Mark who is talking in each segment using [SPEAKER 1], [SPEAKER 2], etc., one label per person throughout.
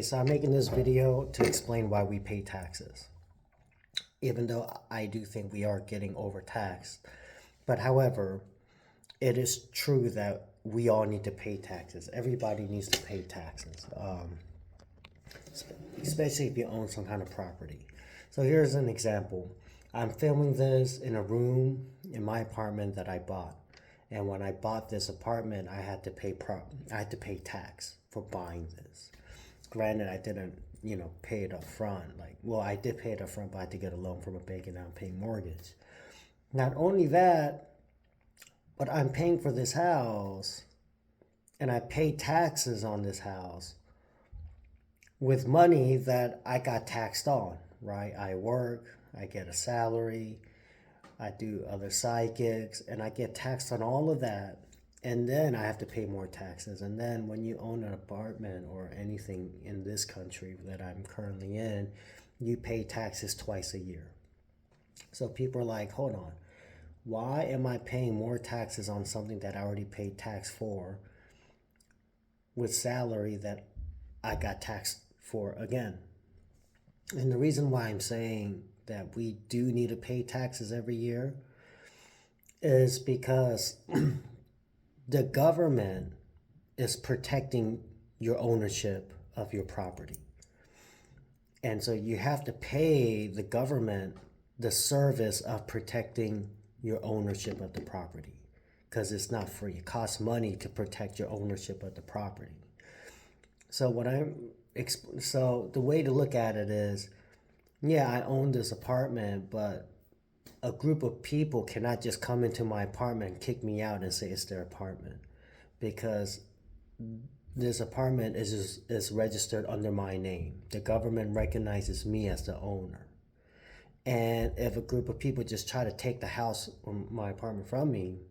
[SPEAKER 1] So I'm making this video to explain why we pay taxes, even though I do think we are getting overtaxed. But however, it is true that we all need to pay taxes. Everybody needs to pay taxes, especially if you own some kind of property. So here's an example. I'm filming this in a room in my apartment that I bought. And when I bought this apartment, I had to pay tax for buying this. Granted, I didn't, pay it up front. I did pay it up front, but I had to get a loan from a bank and now I'm paying mortgage. Not only that, but I'm paying for this house and I pay taxes on this house with money that I got taxed on, right? I work, I get a salary, I do other side gigs, and I get taxed on all of that. And then I have to pay more taxes. And then when you own an apartment or anything in this country that I'm currently in, you pay taxes twice a year. So people are like, hold on, why am I paying more taxes on something that I already paid tax for with salary that I got taxed for again? And the reason why I'm saying that we do need to pay taxes every year is because the government is protecting your ownership of your property. And so you have to pay the government the service of protecting your ownership of the property because it's not free. It costs money to protect your ownership of the property. So the way to look at it is, yeah, I own this apartment, but a group of people cannot just come into my apartment and kick me out and say it's their apartment, because this apartment is registered under my name. The government recognizes me as the owner. And if a group of people just try to take the house or my apartment from me,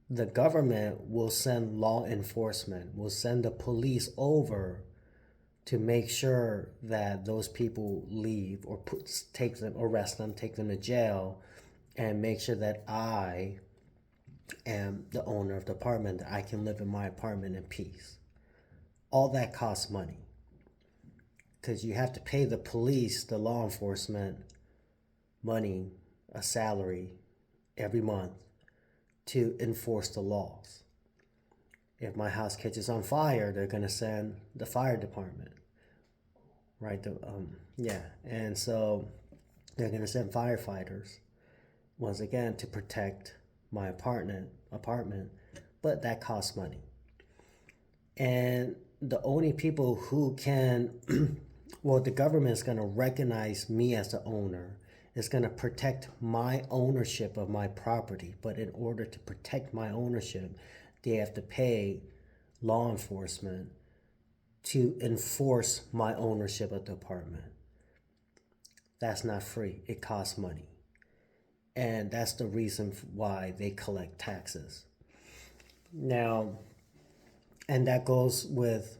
[SPEAKER 1] the government will send law enforcement, will send the police over to make sure that those people leave or arrest them, take them to jail, and make sure that I am the owner of the apartment, that I can live in my apartment in peace. All that costs money because you have to pay the police, the law enforcement, money, a salary every month to enforce the laws. If my house catches on fire, they're going to send the fire department, right? And so they're going to send firefighters once again to protect my apartment, but that costs money. And the only people who can, the government is going to recognize me as the owner. It's going to protect my ownership of my property. But in order to protect my ownership, they have to pay law enforcement to enforce my ownership of the apartment. That's not free. It costs money. And that's the reason why they collect taxes. Now, and that goes with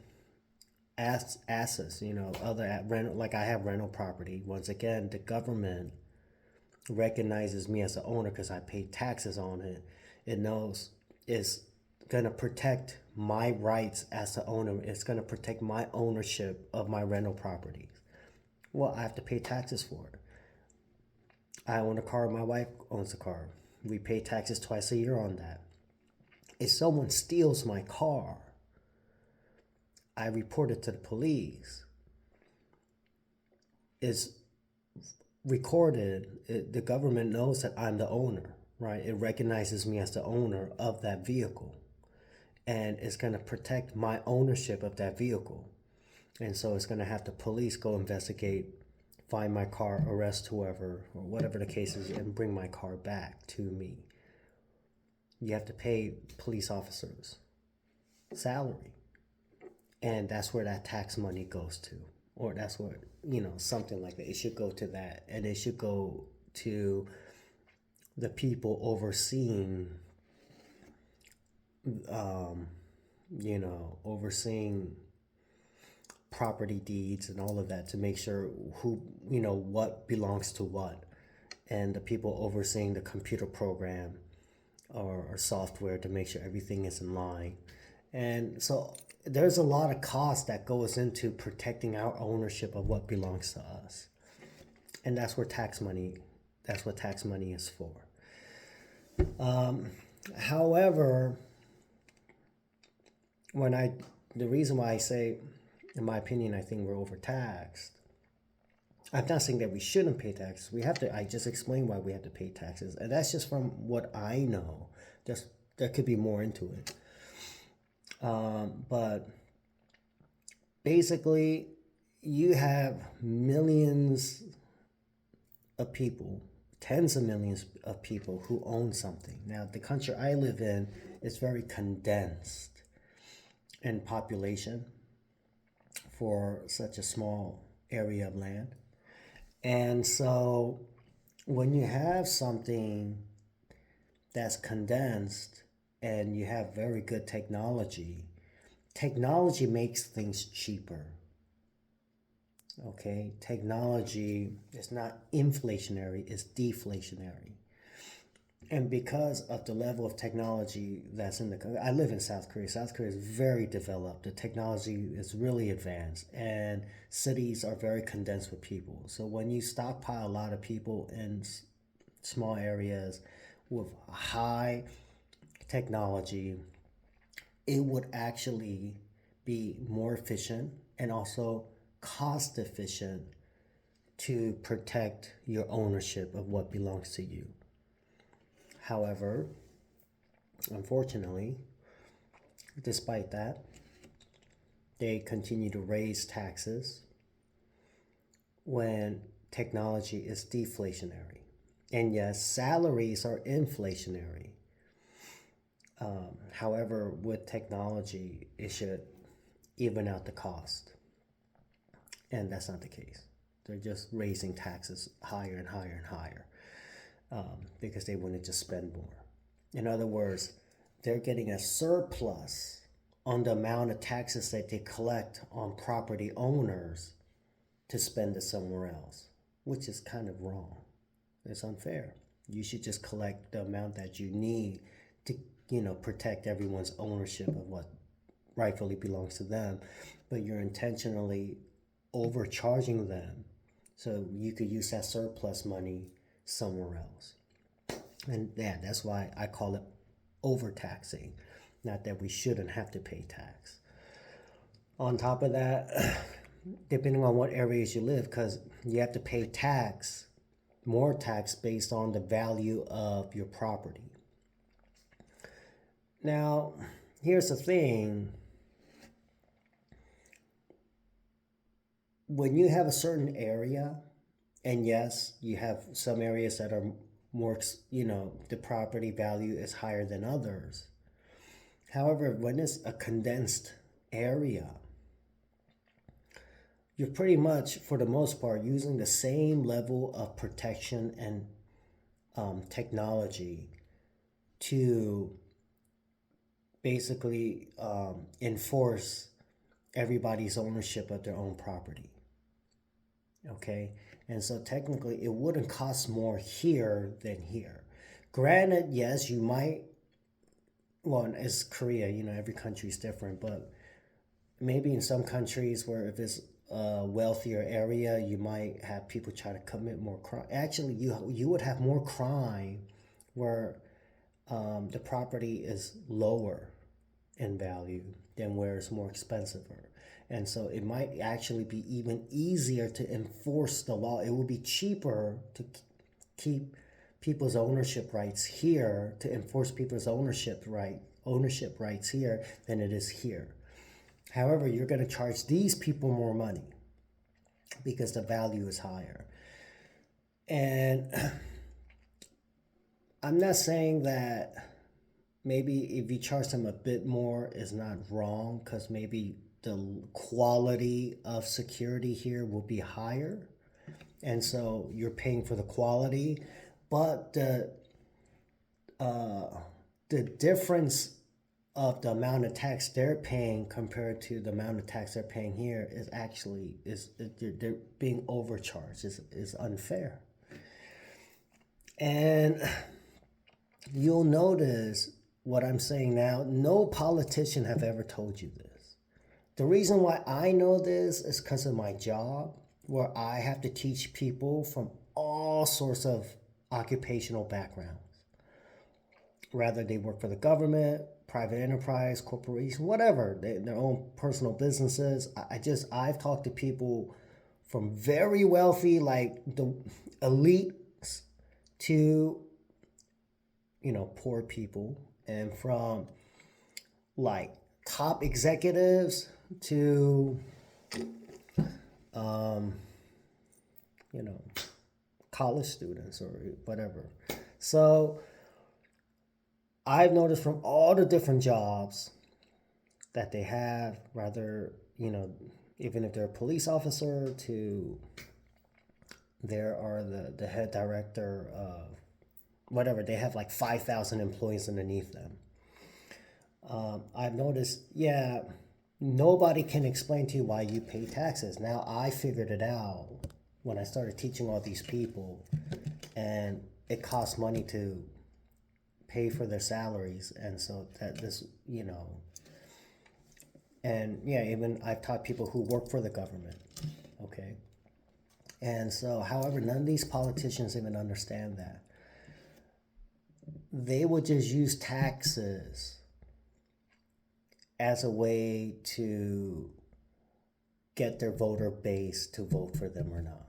[SPEAKER 1] assets, other rental, like I have rental property. Once again, the government recognizes me as the owner because I pay taxes on it. It knows it's going to protect my rights as the owner. It's going to protect my ownership of my rental properties. Well, I have to pay taxes for it. I own a car, my wife owns a car. We pay taxes twice a year on that. If someone steals my car, I report it to the police. It's recorded. The government knows that I'm the owner, right? It recognizes me as the owner of that vehicle. And it's going to protect my ownership of that vehicle. And so it's going to have the police go investigate, find my car, arrest whoever, or whatever the case is, and bring my car back to me. You have to pay police officers salary. And that's where that tax money goes to. Or that's where, something like that. It should go to that. And it should go to the people overseeing, overseeing property deeds and all of that to make sure what belongs to what. And the people overseeing the computer program or software to make sure everything is in line. And so there's a lot of cost that goes into protecting our ownership of what belongs to us. And that's what tax money is for. However, the reason why I say, in my opinion, I think we're overtaxed. I'm not saying that we shouldn't pay taxes. I just explained why we have to pay taxes. And that's just from what I know. There could be more into it. But basically, you have millions of people, tens of millions of people who own something. Now, the country I live in is very condensed in population for such a small area of land. And so when you have something that's condensed and you have very good technology makes things cheaper. Okay, technology is not inflationary, it's deflationary. And because of the level of technology that's in the country, I live in South Korea. South Korea is very developed. The technology is really advanced, and cities are very condensed with people. So when you stockpile a lot of people in small areas with high technology, it would actually be more efficient and also cost efficient to protect your ownership of what belongs to you. However, unfortunately, despite that, they continue to raise taxes when technology is deflationary. And yes, salaries are inflationary. However, with technology, it should even out the cost. And that's not the case. They're just raising taxes higher and higher and higher because they want to just spend more. In other words, they're getting a surplus on the amount of taxes that they collect on property owners to spend it somewhere else, which is kind of wrong. It's unfair. You should just collect the amount that you need to, protect everyone's ownership of what rightfully belongs to them, but you're intentionally overcharging them so you could use that surplus money somewhere else. And yeah, that's why I call it overtaxing, not that we shouldn't have to pay tax. On top of that, depending on what areas you live, because you have to pay more tax based on the value of your property. Now, here's the thing. When you have a certain area, and yes, you have some areas that are more, the property value is higher than others. However, when it's a condensed area, you're pretty much, for the most part, using the same level of protection and technology to basically enforce everybody's ownership of their own property. Okay, and so technically it wouldn't cost more here than here. Granted, yes, you might, well, it's Korea, every country is different, but maybe in some countries where if it's a wealthier area, you might have people try to commit more crime. Actually, you would have more crime where the property is lower in value than where it's more expensive. And so it might actually be even easier to enforce the law. It would be cheaper to keep people's ownership rights here, to enforce people's ownership rights here than it is here. However, you're going to charge these people more money because the value is higher. And I'm not saying that maybe if you charge them a bit more is not wrong, because maybe the quality of security here will be higher. And so you're paying for the quality. But the difference of the amount of tax they're paying compared to the amount of tax they're paying here is actually, they're being overcharged, is unfair. And you'll notice what I'm saying now, no politician have ever told you this. The reason why I know this is because of my job, where I have to teach people from all sorts of occupational backgrounds. Rather they work for the government, private enterprise, corporation, whatever, their own personal businesses. I've talked to people from very wealthy, like the elites, to, poor people, and from like top executives to, um, you know, college students or whatever. So I've noticed from all the different jobs that they have, rather, even if they're a police officer to there are the head director of whatever, they have like 5,000 employees underneath them. I've noticed, yeah, nobody can explain to you why you pay taxes. Now I figured it out when I started teaching all these people, and it costs money to pay for their salaries, and so that this, and yeah, even I've taught people who work for the government, okay? And so, however, none of these politicians even understand that. They would just use taxes as a way to get their voter base to vote for them or not,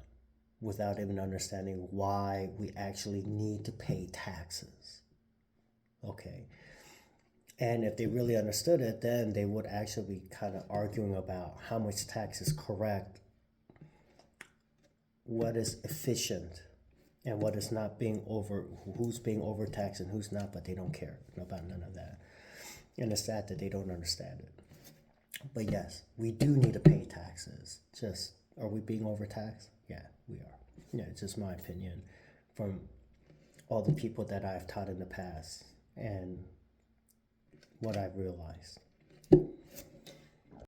[SPEAKER 1] without even understanding why we actually need to pay taxes. Okay. And if they really understood it, then they would actually be kind of arguing about how much tax is correct, what is efficient, and what is not being who's being overtaxed and who's not, but they don't care about none of that. And it's sad that they don't understand it. But yes, we do need to pay taxes. Just, are we being overtaxed? Yeah, we are. Yeah, it's just my opinion from all the people that I've taught in the past and what I've realized.